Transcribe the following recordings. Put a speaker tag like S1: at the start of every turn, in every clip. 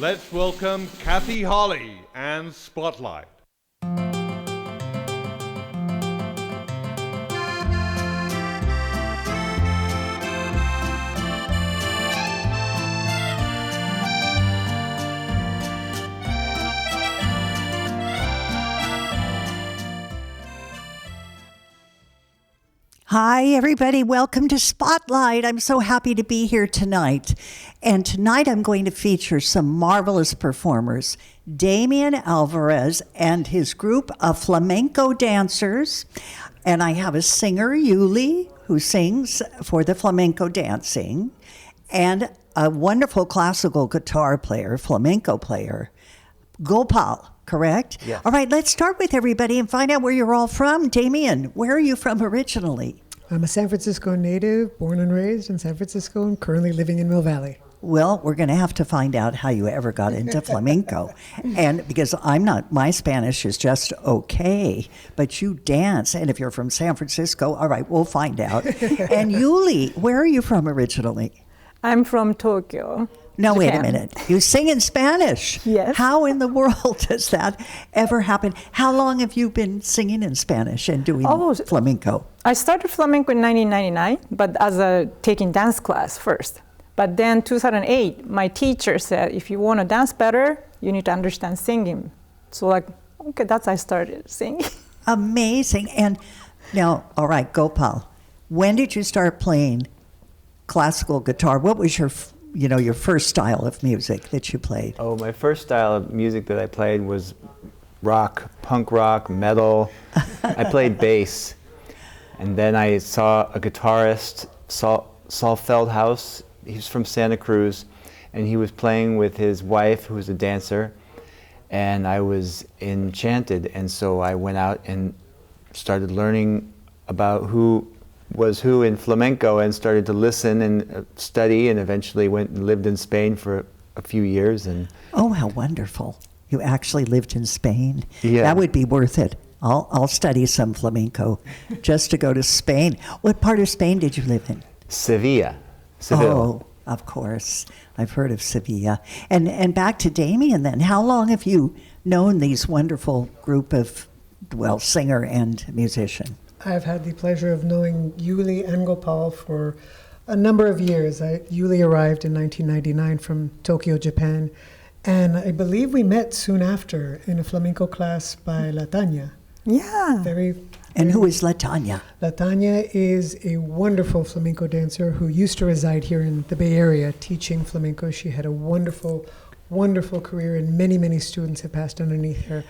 S1: Let's welcome Kathy Holly and Spotlight.
S2: Hi, everybody. Welcome to Spotlight. I'm so happy to be here tonight. And tonight I'm going to feature some marvelous performers, Damien Alvarez and his group of flamenco dancers. And I have a singer, Yuli, who sings for the flamenco dancing, and a wonderful classical guitar player, flamenco player, Gopal. Correct?
S3: Yes.
S2: All right, let's start with everybody and find out where you're all from. Damien, where are you from originally?
S4: I'm a San Francisco native, born and raised in San Francisco, and currently living in Mill Valley.
S2: Well, we're going to have to find out how you ever got into flamenco. And because my Spanish is just okay, but you dance. And if you're from San Francisco, all right, we'll find out. And Yuli, where are you from originally?
S5: I'm from Tokyo.
S2: No, wait a
S5: Japan.
S2: minute. You sing in Spanish.
S5: Yes.
S2: How in the world does that ever happen? How long have you been singing in Spanish and doing flamenco?
S5: I started flamenco in 1999, but as a taking dance class first. But then 2008, my teacher said, if you want to dance better, you need to understand singing. So okay, I started singing.
S2: Amazing. And now, all right, Gopal, when did you start playing classical guitar? What was your first style of music that you played?
S3: Oh, my first style of music that I played was rock, punk rock, metal. I played bass. And then I saw a guitarist, Saul Feldhaus. He's from Santa Cruz. And he was playing with his wife, who was a dancer. And I was enchanted. And so I went out and started learning about who was who in flamenco and started to listen and study, and eventually went and lived in Spain for a few years. And
S2: oh, how wonderful. You actually lived in Spain.
S3: Yeah.
S2: That would be worth it. I'll study some flamenco just to go to Spain. What part of Spain did you live in?
S3: Seville.
S2: Oh, of course. I've heard of Sevilla. And back to Damien then. How long have you known these wonderful group of, singer and musician?
S4: I've had the pleasure of knowing Yuli and Gopal for a number of years. Yuli arrived in 1999 from Tokyo, Japan, and I believe we met soon after in a flamenco class by La Tanya.
S5: Yeah.
S2: And who is Latanya?
S4: Latanya is a wonderful flamenco dancer who used to reside here in the Bay Area teaching flamenco. She had a wonderful, wonderful career, and many, many students have passed underneath her.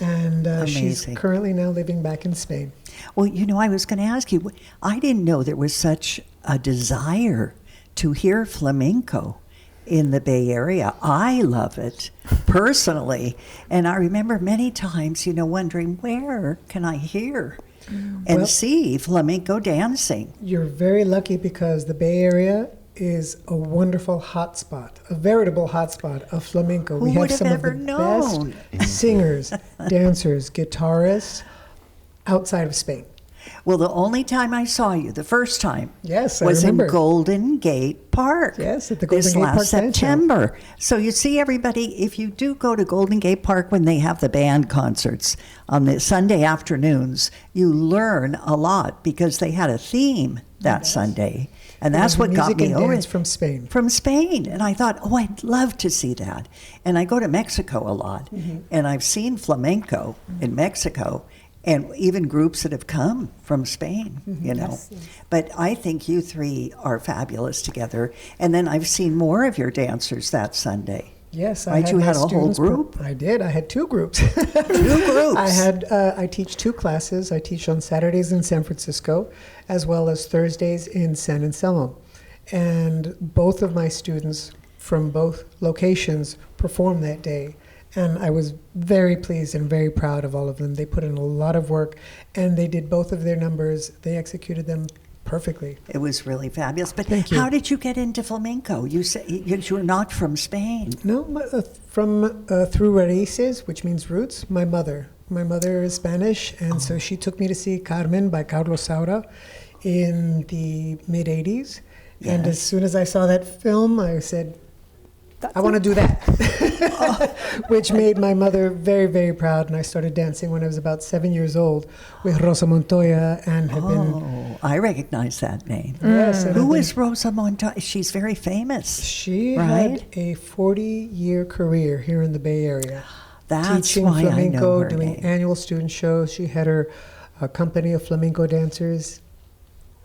S4: And she's currently now living back in Spain.
S2: Well, I was going to ask you, I didn't know there was such a desire to hear flamenco in the Bay Area. I love it personally. And I remember many times, wondering, where can I hear and see flamenco dancing?
S4: You're very lucky because the Bay Area is a wonderful hotspot, a veritable hotspot of flamenco.
S2: Who
S4: we have
S2: would have
S4: some
S2: ever
S4: of the
S2: known?
S4: best singers, dancers, guitarists outside of Spain.
S2: Well, the only time I saw you, the first time,
S4: Yes, I
S2: was in
S4: remember.
S2: Golden Gate Park.
S4: Yes, at the Golden
S2: this
S4: Gate
S2: last
S4: Park Dance Show.
S2: September. So you see, everybody, if you do go to Golden Gate Park when they have the band concerts on the Sunday afternoons, you learn a lot because they had a theme that Sunday. And that's what got me over
S4: it. From Spain.
S2: From Spain. And I thought, I'd love to see that. And I go to Mexico a lot. And I've seen flamenco in Mexico, and even groups that have come from Spain,
S4: Yes.
S2: But I think you three are fabulous together. And then I've seen more of your dancers that Sunday.
S4: Yes,
S2: Right, you had a whole group?
S4: I did. I had two groups.
S2: Two groups.
S4: I teach two classes. I teach on Saturdays in San Francisco, as well as Thursdays in San Anselmo. And both of my students from both locations performed that day. And I was very pleased and very proud of all of them. They put in a lot of work, and they did both of their numbers. They executed them perfectly.
S2: It was really fabulous. But
S4: Thank you.
S2: how did you get into flamenco? You say you're not from Spain.
S4: No, from through raíces, which means roots. My mother is Spanish, and so she took me to see Carmen by Carlos Saura in the mid '80s. And as soon as I saw that film, I said, I want to do that. which made my mother very, very proud. And I started dancing when I was about 7 years old with Rosa Montoya and have been...
S2: Oh, I recognize that name.
S4: Yes. and
S2: Who
S4: I've
S2: is Rosa Montoya? She's very famous.
S4: She
S2: right?
S4: had a 40-year career here in the Bay Area.
S2: That's
S4: teaching
S2: why
S4: flamenco,
S2: I know her
S4: doing
S2: name.
S4: annual student shows. She had her company of flamenco dancers.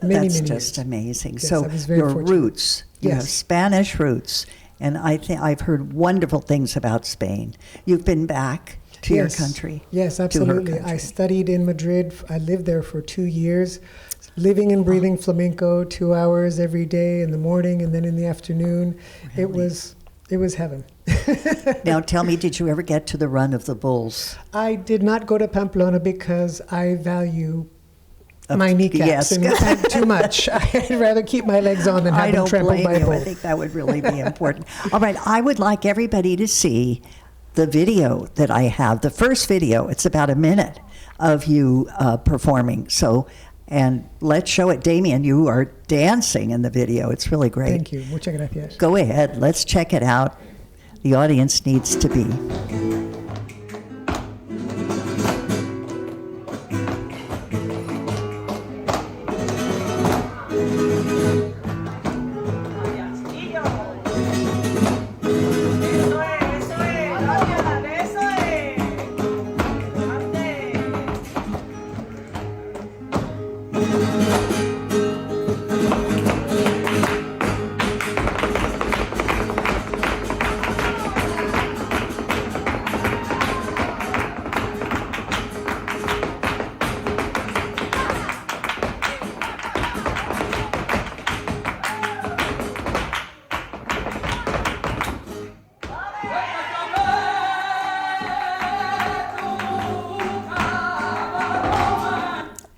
S4: Many
S2: That's
S4: years.
S2: just amazing.
S4: Yes,
S2: So
S4: I was very
S2: your
S4: fortunate.
S2: roots, you have
S4: Yes.
S2: Spanish roots, and I think I've heard wonderful things about Spain. You've been back to your
S4: Yes.
S2: country.
S4: Yes,
S2: to her
S4: absolutely.
S2: country.
S4: I studied in Madrid. I lived there for 2 years, living and breathing flamenco 2 hours every day in the morning and then in the afternoon.
S2: Really?
S4: It was heaven.
S2: Now tell me, did you ever get to the Run of the Bulls?
S4: I did not go to Pamplona because I value my kneecaps
S2: yes.
S4: and too much. I'd rather keep my legs on than have
S2: I
S4: them
S2: don't
S4: trampled
S2: blame
S4: by a
S2: you.
S4: bull.
S2: I think that would really be important. All right, I would like everybody to see the video that I have, the first video. It's about a minute of you performing. So, and let's show it. Damien, you are dancing in the video. It's really great.
S4: Thank you. Muchas gracias.
S2: Go ahead. Let's check it out. The audience needs to be.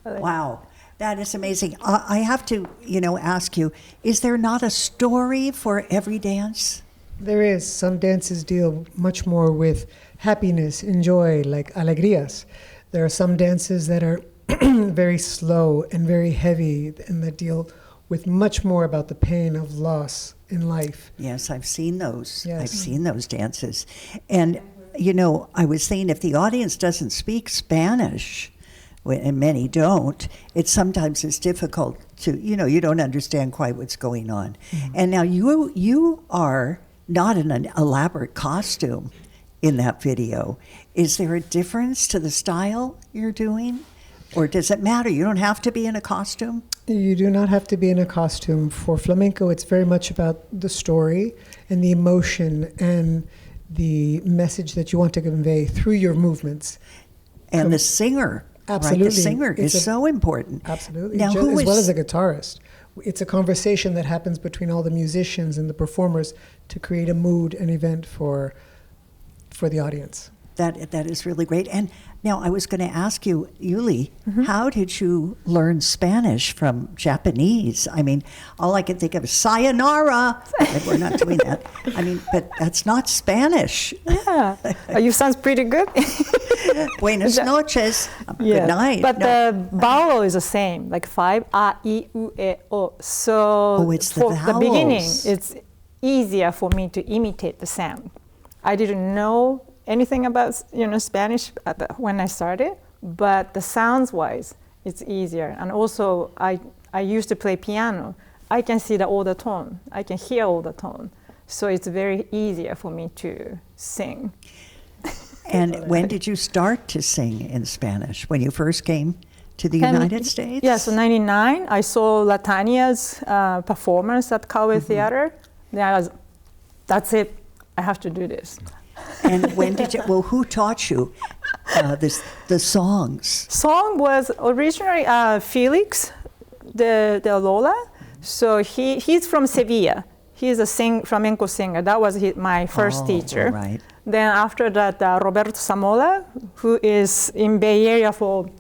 S2: Wow, that is amazing. I have to, ask you, is there not a story for every dance?
S4: There is. Some dances deal much more with happiness and joy, like alegrías. There are some dances that are very slow and very heavy and that deal with much more about the pain of loss in life.
S2: Yes, I've seen those.
S4: Yes.
S2: I've seen those dances. And, I was saying if the audience doesn't speak Spanish, and many don't, it sometimes is difficult to, you don't understand quite what's going on. Mm-hmm. And now you are not in an elaborate costume in that video. Is there a difference to the style you're doing? Or does it matter? You don't have to be in a costume?
S4: You do not have to be in a costume. For flamenco, it's very much about the story and the emotion and the message that you want to convey through your movements.
S2: And the singer.
S4: Absolutely.
S2: Right? The singer is so important.
S4: Absolutely.
S2: Now,
S4: As well as a guitarist. It's a conversation that happens between all the musicians and the performers to create a mood and event for the audience.
S2: That is really great. And now I was going to ask you, Yuli, how did you learn Spanish from Japanese? I mean, all I can think of is sayonara. We're not doing that. I mean, but that's not Spanish.
S5: Yeah. You sound pretty good.
S2: Buenas noches. Good night.
S5: But the vowel is the same, like 5, a, I, u, e, o. So
S2: it's the
S5: for the beginning,
S2: vowels.
S5: it's easier for me to imitate the sound. I didn't know anything about Spanish when I started, but the sounds-wise, it's easier. And also, I used to play piano. I can see all the tone. I can hear all the tone. So it's very easier for me to sing.
S2: And when did you start to sing in Spanish? When you first came to the United States?
S5: Yeah, so 99, I saw Latania's performance at Kawe Theater. Then that's it. I have to do this.
S2: And when did you, who taught you the songs?
S5: Song was originally Felix de Lola. So he's from Sevilla. He's a flamenco singer. That was my first teacher.
S2: Right.
S5: Then after that, Roberto Samola, who is in Bay Area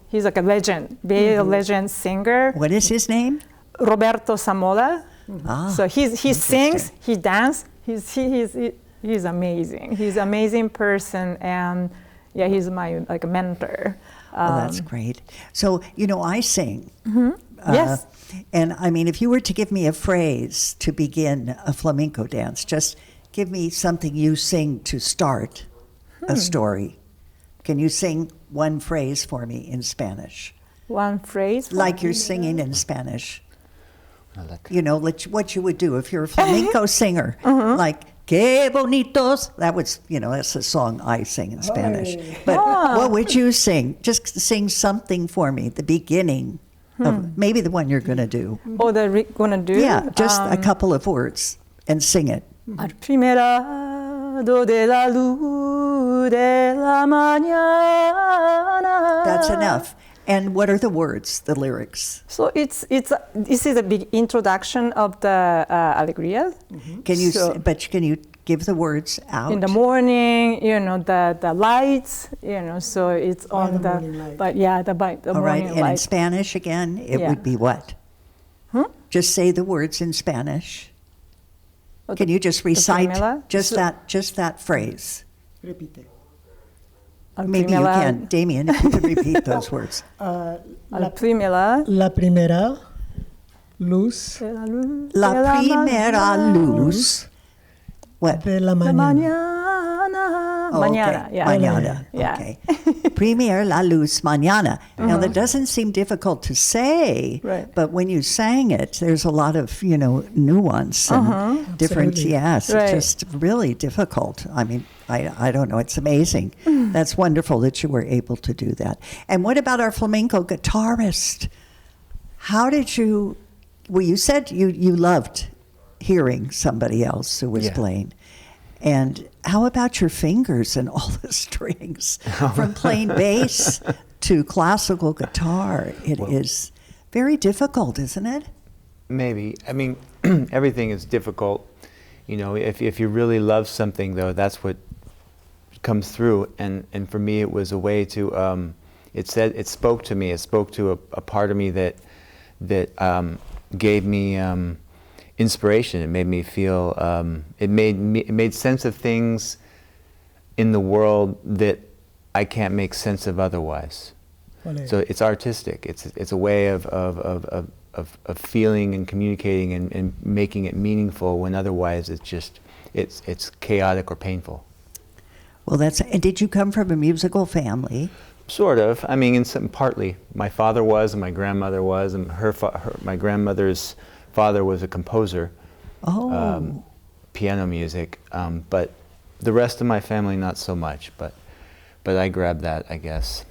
S5: he's like a legend, Bay Area legend singer.
S2: What is his name?
S5: Roberto Samola. So he sings, he dances, he's amazing. He's an amazing person, and yeah, he's my mentor.
S2: Well, that's great. So, I sing.
S5: Yes.
S2: And I mean, if you were to give me a phrase to begin a flamenco dance, just give me something you sing to start a story. Can you sing one phrase for me in Spanish?
S5: One phrase?
S2: Like you're singing in Spanish. You know, what you would do if you're a flamenco singer. Like, que bonitos. That was, you know, that's a song I sing in Spanish. But what would you sing? Just sing something for me, the beginning of maybe the one you're going to do.
S5: Oh, that we're going to do?
S2: Yeah, just a couple of words and sing it.
S5: Al primerado de la luz de la mañana.
S2: That's enough. And what are the words, the lyrics?
S5: So this is a big introduction of the Alegría.
S2: Can you?
S5: So-
S2: Can you give the words out?
S5: In the morning, you know, the lights, you know, so it's on
S4: the
S5: the,
S4: morning light.
S5: but yeah, the
S2: All right.
S5: morning
S2: And in
S5: light.
S2: Spanish again, it
S5: Yeah.
S2: would be what? Just say the words in Spanish.
S5: Oh,
S2: Can you just recite
S5: primera?
S2: just that phrase?
S4: Repite.
S5: Al
S2: Maybe you
S5: primera-
S2: can, Damien, if you can repeat those words.
S5: Al primera
S4: La primera luz
S5: de la luz
S2: La
S5: de la
S2: primera
S5: mañana.
S2: luz. What?
S4: de la
S5: La
S4: mañana.
S5: mañana.
S2: Oh,
S5: Mañana,
S2: okay.
S5: yeah.
S2: Mañana.
S5: Yeah.
S2: Okay. Primer la luz mañana. Now that doesn't seem difficult to say,
S5: Right.
S2: but when you sang it, there's a lot of, you know, nuance and different.
S4: Absolutely.
S2: Yes,
S5: Right.
S2: it's just really difficult. I mean, I don't know. It's amazing. That's wonderful that you were able to do that. And what about our flamenco guitarist? How did you? Well, you said you loved hearing somebody else who was
S3: Yeah.
S2: playing. And how about your fingers and all the strings? From playing bass to classical guitar, it is very difficult, isn't it?
S3: Maybe. I mean, everything is difficult. You know, if you really love something, though, that's what comes through. And for me, it was a way to. It spoke to me. It spoke to a part of me that gave me inspiration. It made me feel. It made sense of things in the world that I can't make sense of otherwise.
S4: Ole.
S3: So it's artistic. It's a way of feeling and communicating and making it meaningful when otherwise it's chaotic or painful.
S2: Well, and did you come from a musical family?
S3: Sort of. I mean, partly. My father was, and my grandmother was, and my grandmother's father was a composer,
S2: Oh,
S3: piano music. But the rest of my family, not so much. But I grabbed that, I guess.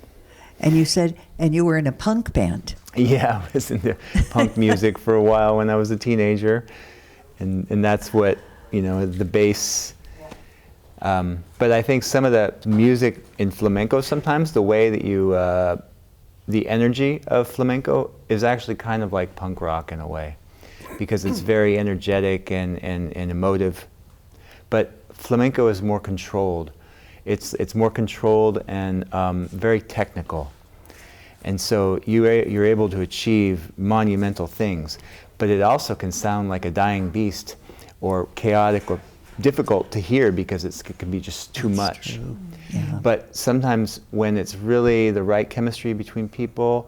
S2: and you said, and you were in a punk band.
S3: Yeah, I was into punk music for a while when I was a teenager, and that's what, you know, the bass. But I think some of the music in flamenco, sometimes the way that the energy of flamenco is actually kind of like punk rock in a way, because it's very energetic and emotive. But flamenco is more controlled. It's more controlled and very technical. And so you're able to achieve monumental things, but it also can sound like a dying beast, or chaotic, or difficult to hear because it can be just too much.
S2: True. Yeah.
S3: But sometimes when it's really the right chemistry between people,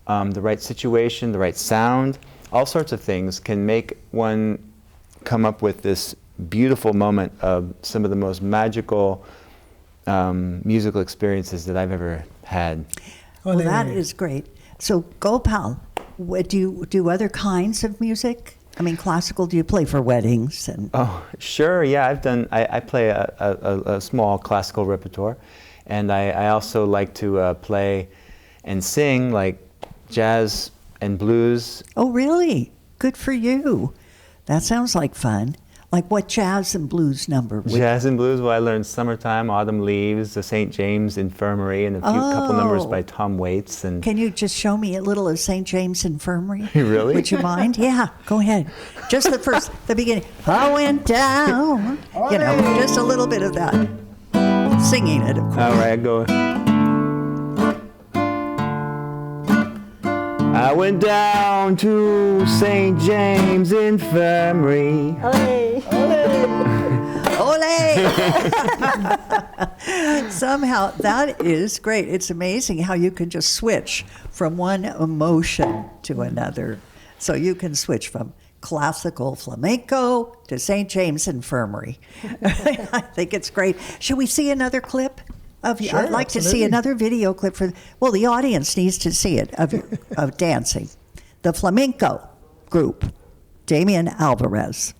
S3: the right situation, the right sound, all sorts of things can make one come up with this beautiful moment of some of the most magical musical experiences that I've ever had.
S2: Well,
S4: Ole.
S2: that is great. So, Gopal, do you do other kinds of music? I mean, classical. Do you play for weddings? And
S3: Oh, sure, yeah, I play a small classical repertoire, and I also like to play and sing like jazz and blues.
S2: oh, really? Good for you. That sounds like fun. Like what jazz and blues number?
S3: Jazz and blues, well, I learned Summertime, Autumn Leaves, the St. James Infirmary, and a couple numbers by Tom Waits. And
S2: Can you just show me a little of St. James Infirmary?
S3: Really?
S2: Would you mind? Yeah, go ahead. Just the beginning. I went down. You know, just a little bit of that. Singing it, of course.
S3: all right, I go. I went down to St. James Infirmary.
S2: Ole! Somehow, that is great. It's amazing how you can just switch from one emotion to another. So you can switch from classical flamenco to St. James Infirmary. I think it's great. Should we see another clip of you?
S4: Sure,
S2: I'd like to see
S4: absolutely.
S2: another video clip well, the audience needs to see it of dancing. The flamenco group, Damien Alvarez.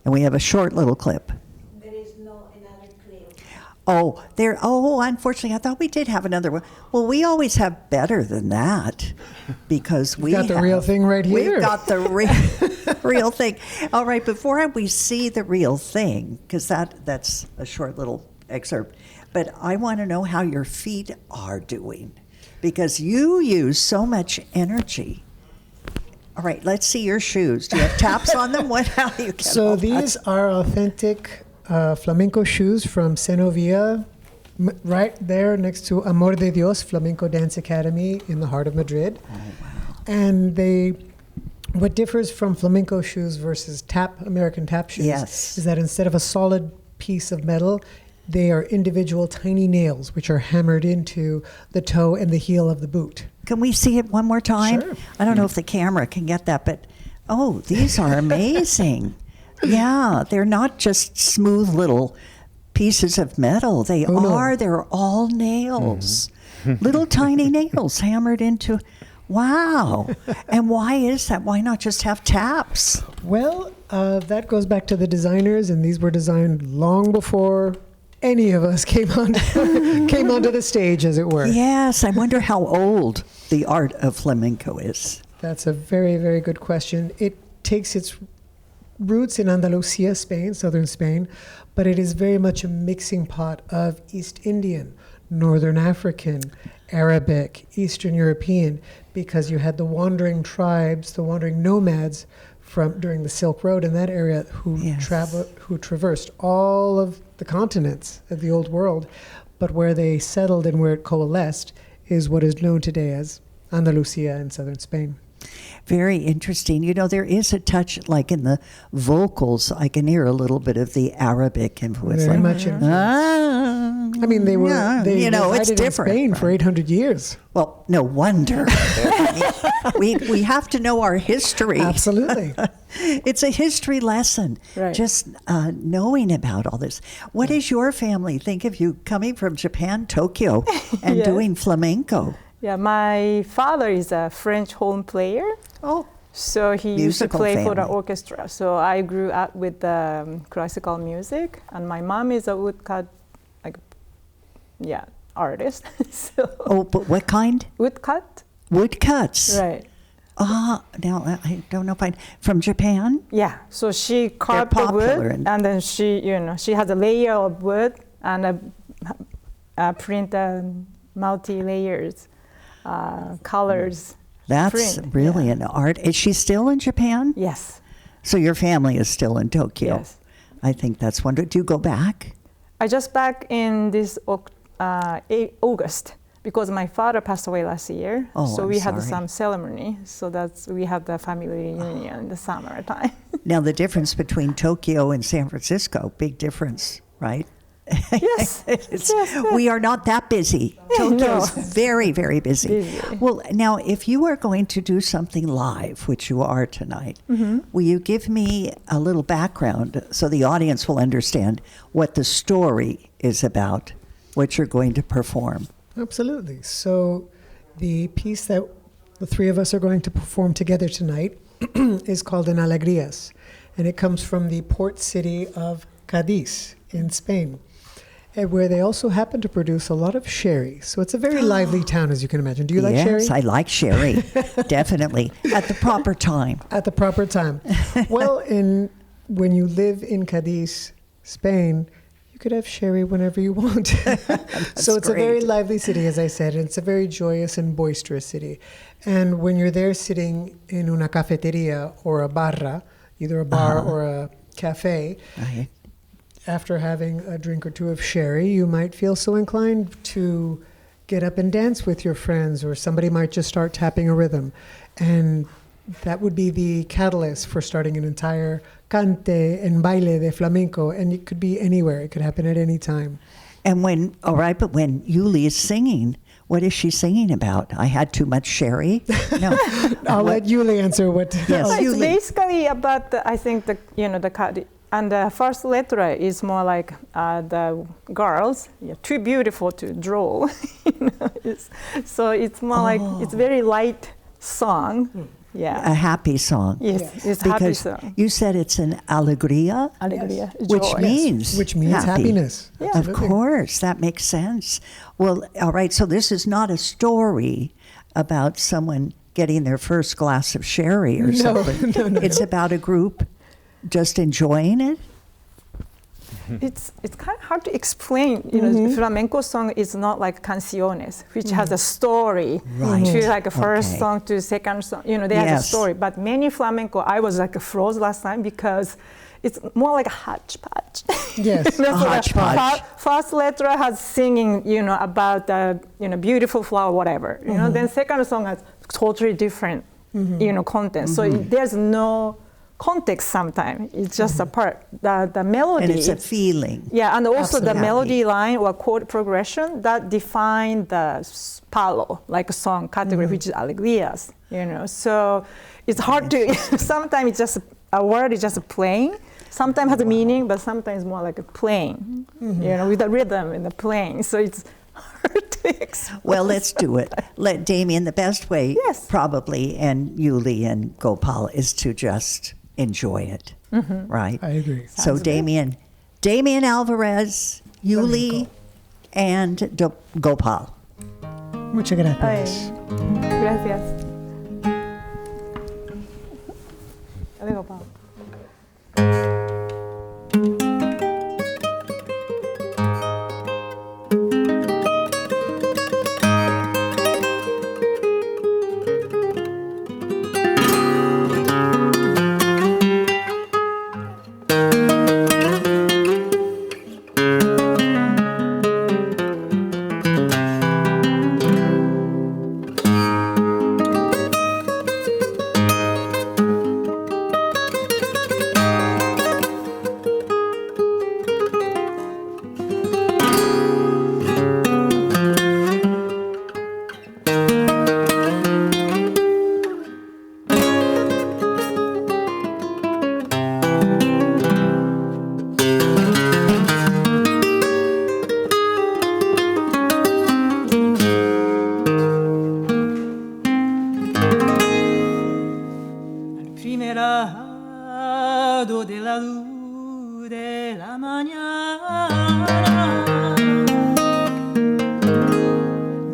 S2: And we have a short little clip.
S6: There is no another clip.
S2: Unfortunately, I thought we did have another one. Well, we always have better than that because we
S4: got the real thing right here.
S2: We've got the real thing. All right, before we see the real thing, because that's a short little excerpt, but I want to know how your feet are doing because you use so much energy. All right, let's see your shoes. Do you have taps on them? How you get
S4: So
S2: all
S4: these
S2: that?
S4: are authentic flamenco shoes from Senovia, right there next to Amor de Dios Flamenco Dance Academy in the heart of Madrid.
S2: Oh, wow.
S4: And what differs from flamenco shoes versus American tap shoes
S2: Yes.
S4: is that instead of a solid piece of metal, they are individual tiny nails which are hammered into the toe and the heel of the boot.
S2: Can we see it one more time?
S4: Sure.
S2: I don't know if the camera can get that, but these are amazing. Yeah, they're not just smooth little pieces of metal. They're all nails. Little tiny nails hammered into. Wow. And why is that? Why not just have taps?
S4: Well, that goes back to the designers, and these were designed long before any of us came onto the stage, as it were.
S2: Yes, I wonder how old the art of flamenco is.
S4: That's a very, very good question. It takes its roots in Andalusia, Spain, southern Spain, but it is very much a mixing pot of East Indian, Northern African, Arabic, Eastern European, because you had the wandering tribes, the wandering nomads during the Silk Road in that area who traversed all of the continents of the old world, but where they settled and where it coalesced is what is known today as Andalusia in southern Spain.
S2: Very interesting. You know, there is a touch, like in the vocals, I can hear a little bit of the Arabic influence.
S4: Very
S2: like,
S4: much influence. I mean, they
S2: it's
S4: resided
S2: different.
S4: in Spain
S2: right?
S4: for 800 years.
S2: Well, no wonder. I mean, we have to know our history.
S4: Absolutely.
S2: It's a history lesson,
S5: Right.
S2: just knowing about all this. What does your family think of you coming from Japan, Tokyo, and
S5: Yes.
S2: doing flamenco?
S5: Yeah, my father is a French horn player.
S2: Oh,
S5: So he used to
S2: Musical
S5: play for the
S2: family.
S5: orchestra. So I grew up with classical music, and my mom is a woodcut, artist. So
S2: but what kind?
S5: woodcut,
S2: Woodcuts.
S5: right?
S2: Now I don't know if from Japan.
S5: Yeah. So she carved the
S2: popular
S5: wood,
S2: and-
S5: and then she has a layer of wood and print multi layers, colors.
S2: That's
S5: print,
S2: really
S5: yeah.
S2: an art. Is she still in Japan?
S5: Yes.
S2: So your family is still in Tokyo.
S5: Yes.
S2: I think that's wonderful. Do you go back?
S5: I just back in this August because my father passed away last year.
S2: Oh,
S5: so
S2: I'm
S5: we had
S2: sorry.
S5: some ceremony. So we have the family reunion in the summertime.
S2: Now the difference between Tokyo and San Francisco, big difference, right?
S5: Yes.
S2: We are not that busy. Tokyo's very, very busy.
S5: Busy.
S2: Well, now, if you are going to do something live, which you are tonight, will you give me a little background so the audience will understand what the story is about, what you're going to perform?
S4: Absolutely. So the piece that the three of us are going to perform together tonight is called En Alegrías, and it comes from the port city of Cádiz in Spain, and where they also happen to produce a lot of sherry. So it's a very lively town, as you can imagine. Do you like sherry?
S2: Yes, I like sherry, definitely, at the proper time.
S4: At the proper time. Well, when you live in Cádiz, Spain, you could have sherry whenever you want. So it's a very
S2: great.
S4: lively city, as I said, and it's a very joyous and boisterous city. And when you're there sitting in una cafeteria or a barra, either a bar or a cafe,
S2: Right.
S4: after having a drink or two of sherry, you might feel so inclined to get up and dance with your friends, or somebody might just start tapping a rhythm. And that would be the catalyst for starting an entire cante and baile de flamenco. And it could be anywhere. It could happen at any time.
S2: And when Yuli is singing, What is she singing about? I had too much sherry? No.
S4: I'll let Yuli answer what.
S2: Yes.
S5: It's
S2: Yuli.
S5: basically about I think the and the first letter is more like the girls, too beautiful to draw. So it's more like it's very light song. Yeah.
S2: A happy song.
S5: Yes, it's happy
S2: Because
S5: song.
S2: you said it's an alegria,
S5: Alegria,
S2: which
S5: joy.
S2: means
S4: Which means
S2: happy.
S4: happiness.
S5: Yeah.
S2: Of
S4: Absolutely.
S2: course, that makes sense. Well, all right, so this is not a story about someone getting their first glass of sherry or something.
S4: no.
S2: It's about a group just enjoying it.
S5: It's kind of hard to explain. You know, flamenco song is not like canciones, which has a story.
S2: Right.
S5: To like a first
S2: Okay.
S5: song to second song. You know, they have a
S2: Yes.
S5: story. But many flamenco, I was like froze last time because it's more like a hodgepodge.
S4: Yes.
S5: So the
S2: hodgepodge.
S5: First letter has singing, about beautiful flower, whatever. You know, then second song has totally different, content. So there's no context sometimes. It's just a part. The melody.
S2: And it's a feeling.
S5: Yeah, and also the
S2: Absolutely.
S5: melody line or chord progression that define the palo, like a song category, which is alegrias. So it's hard to. Sometimes it's just a word is just playing. Sometimes has a meaning, but sometimes more like a playing. With the rhythm and the playing. So it's hard to explain.
S2: Well, let's do it. Let Damien, the best way,
S5: Yes.
S2: probably, and Yuli and Gopal, is to just enjoy it, right?
S4: I agree.
S2: So Damien Alvarez, Yuli, and Gopal.
S4: Muchas gracias.
S5: Gracias. Dale, Gopal.
S7: Primer lado de la luz de la mañana,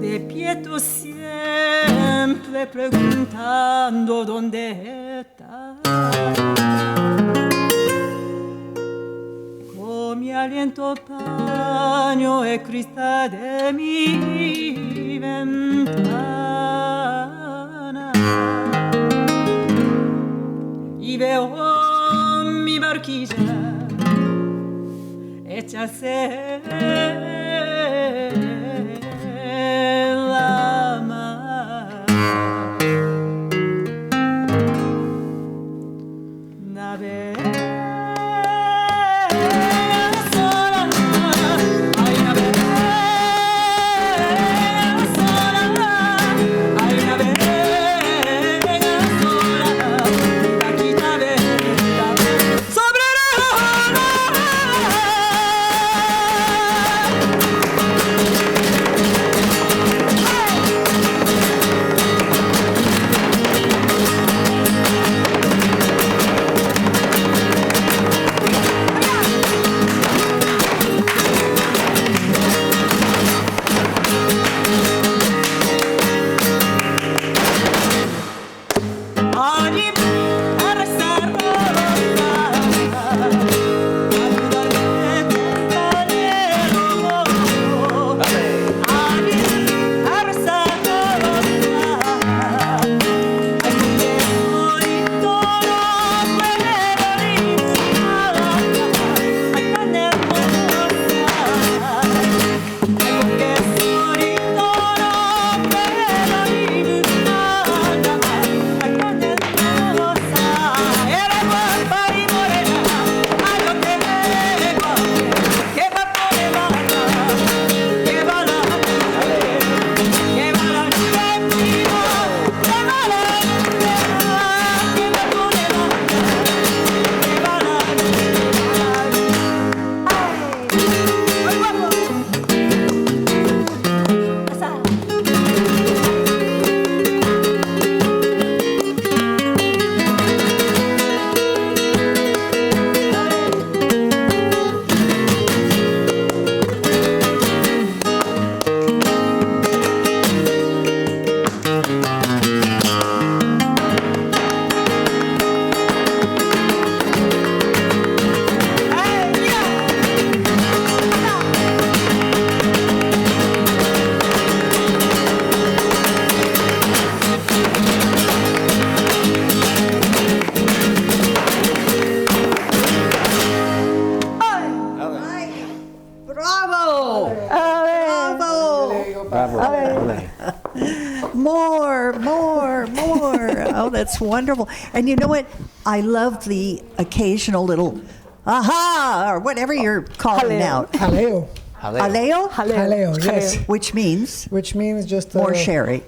S7: de pie tú siempre preguntando dónde estás. Con mi aliento paño y cristal de mi ventana. Y veo mi barquilla echarse en la mar. Navega sola, ay, navega sola, ay, navega sola. Sobre la
S2: Bravo! Bravo!
S3: Bravo. Ole.
S2: More. Oh, that's wonderful. And you know what? I love the occasional little aha or whatever you're calling
S5: Haleo.
S2: out.
S4: Haleo.
S2: Aleo?
S4: Haleo, yes.
S2: Which means
S4: Which means just
S2: more sherry.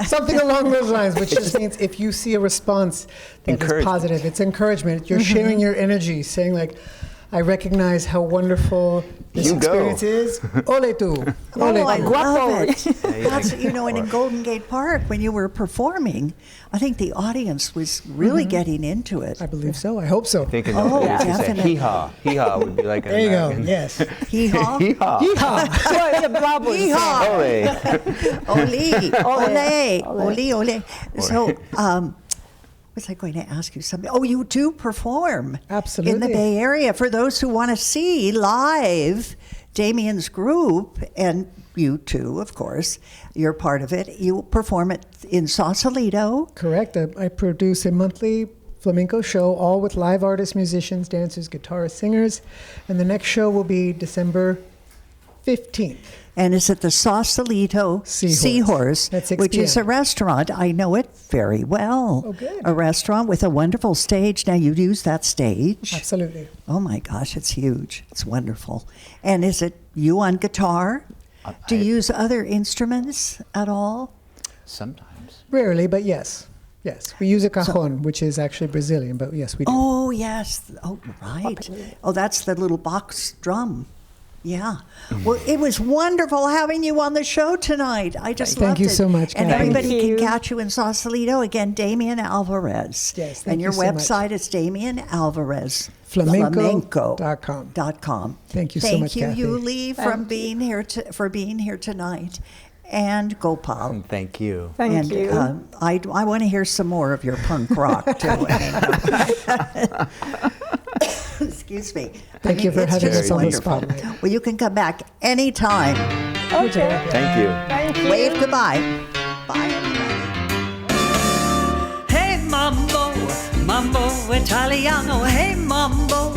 S4: something along those lines, which just means if you see a response that is
S3: Encouragement.
S4: positive, it's encouragement. You're sharing your energy, saying like, I recognize how wonderful this
S3: You go.
S4: experience is. Ole tu. Ole
S2: Oh, I
S4: tu.
S2: love it.
S3: you
S2: That's,
S3: like
S2: you know, and in Golden Gate Park, when you were performing, I think the audience was really getting into it.
S4: I believe so. I hope so.
S3: I think in
S2: Oh,
S3: Old Days they say
S2: definitely.
S3: hee-haw. Hee-haw would be like an
S4: There you go.
S3: American.
S4: Yes.
S2: Hee-haw.
S3: Hee-haw.
S4: Yeehaw.
S5: Well, the bravo is
S2: Yeehaw.
S3: Ole.
S2: Ole. So, was I going to ask you something? Oh, you do perform in the
S4: Absolutely.
S2: Bay Area. For those who want to see live Damien's group, and you too, of course, you're part of it. You perform it in Sausalito.
S4: Correct. I produce a monthly flamenco show, all with live artists, musicians, dancers, guitarists, singers. And the next show will be December 15th.
S2: And is at the Sausalito
S4: Seahorse. At 6
S2: which is a
S4: p.m.
S2: restaurant. I know it very well.
S4: Oh, good.
S2: A restaurant with a wonderful stage. Now, you use that stage.
S4: Absolutely.
S2: Oh my gosh, it's huge. It's wonderful. And is it you on guitar? Do you use other instruments at all?
S3: Sometimes.
S4: Rarely, but yes. Yes. We use a cajon, which is actually Brazilian, but yes, we do.
S2: Oh, yes. Oh, right. Oh, that's the little box drum. Yeah. Well, it was wonderful having you on the show tonight. I just
S4: Thank
S2: loved
S4: you
S2: it.
S4: so much,
S2: And
S4: Kathy.
S2: everybody
S5: Thank
S2: can
S5: you.
S2: catch you in Sausalito. Again, Damien Alvarez.
S4: Yes, thank
S2: and your
S4: you so much.
S2: website is Damien Alvarez.
S4: Flamenco.com. Thank you so much,
S2: Thank
S4: Kathy.
S2: you, Yuli, for being here tonight. And Gopal.
S3: Thank you.
S5: Thank
S2: and,
S5: you.
S2: I want to hear some more of your punk rock, too. Excuse me.
S4: Thank you for
S2: it's
S4: having
S2: just
S4: us on the
S2: wonderful.
S4: spotlight.
S2: Well, you can come back anytime.
S5: Okay.
S3: Thank you.
S5: Thank you.
S2: Wave goodbye. Bye, everybody.
S7: Hey mambo, mambo Italiano. Hey mambo,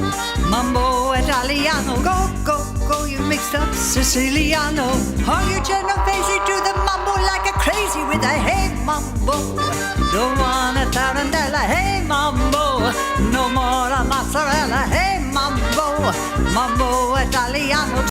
S7: mambo Italiano. Go, go, go, you mixed up Siciliano. Hung your Genovese to the mambo like a crazy with a hey mambo. Don't want a tarantella. Hey mambo, no more a mozzarella. Hey mambo, mambo Italiano.